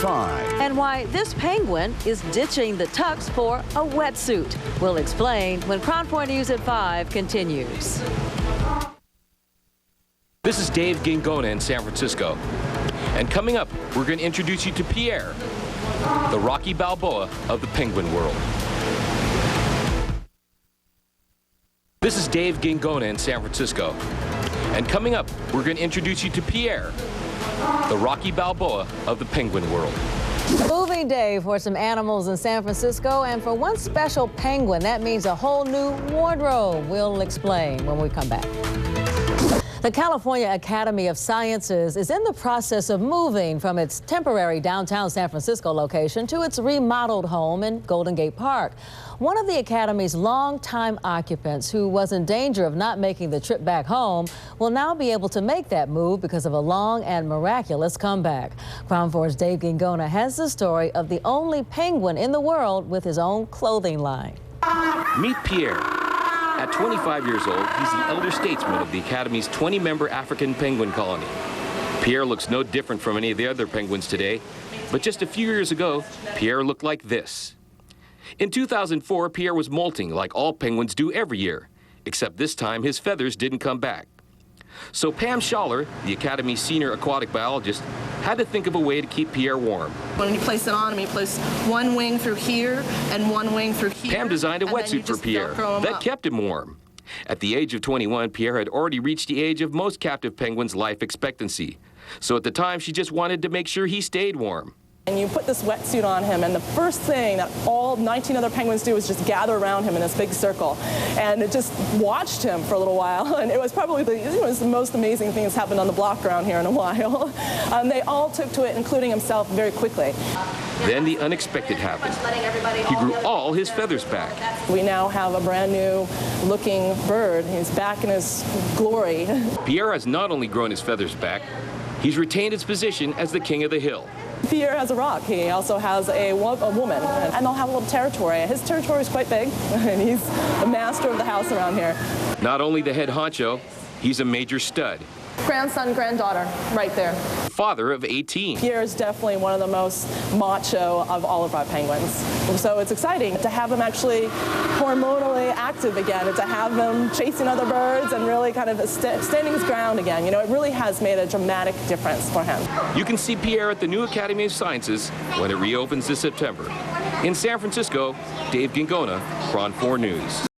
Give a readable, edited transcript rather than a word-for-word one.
5. And why this penguin is ditching the tux for a wetsuit. We'll explain when KRON 4 News at 5 continues. This is Dave Gingona in San Francisco. And coming up, we're going to introduce you to Pierre, the Rocky Balboa of the penguin world. This is Dave Gingona in San Francisco. And coming up, we're going to introduce you to Pierre, the Rocky Balboa of the penguin world. Moving day for some animals in San Francisco, and for one special penguin, that means a whole new wardrobe. We'll explain when we come back. The California Academy of Sciences is in the process of moving from its temporary downtown San Francisco location to its remodeled home in Golden Gate Park. One of the Academy's longtime occupants, who was in danger of not making the trip back home, will now be able to make that move because of a long and miraculous comeback. KRON 4's Dave Gingona has the story of the only penguin in the world with his own clothing line. Meet Pierre. At 25 years old, he's the elder statesman of the Academy's 20-member African penguin colony. Pierre looks no different from any of the other penguins today, but just a few years ago, Pierre looked like this. In 2004, Pierre was molting like all penguins do every year, except this time his feathers didn't come back. So Pam Schaller, the Academy's senior aquatic biologist, had to think of a way to keep Pierre warm. When you place it on him, you place one wing through here and one wing through here. Pam designed a wetsuit for Pierre that kept him warm. At the age of 21, Pierre had already reached the age of most captive penguins' life expectancy. So at the time, she just wanted to make sure he stayed warm. And you put this wetsuit on him, and the first thing that all 19 other penguins do is just gather around him in this big circle. And it just watched him for a little while, and it was probably the most amazing thing that's happened on the block around here in a while. They all took to it, including himself, very quickly. Then the unexpected happened. He grew all his feathers back. We now have a brand new looking bird. He's back in his glory. Pierre has not only grown his feathers back, he's retained his position as the king of the hill. Pierre has a rock. He also has a woman, and they'll have a little territory. His territory is quite big, and he's the master of the house around here. Not only the head honcho, he's a major stud. Grandson, granddaughter, right there. Father of 18. Pierre is definitely one of the most macho of all of our penguins. So it's exciting to have him actually hormonally active again, and to have him chasing other birds and really kind of standing his ground again. You know, it really has made a dramatic difference for him. You can see Pierre at the new Academy of Sciences when it reopens this September. In San Francisco, Dave Gingona, KRON 4 News.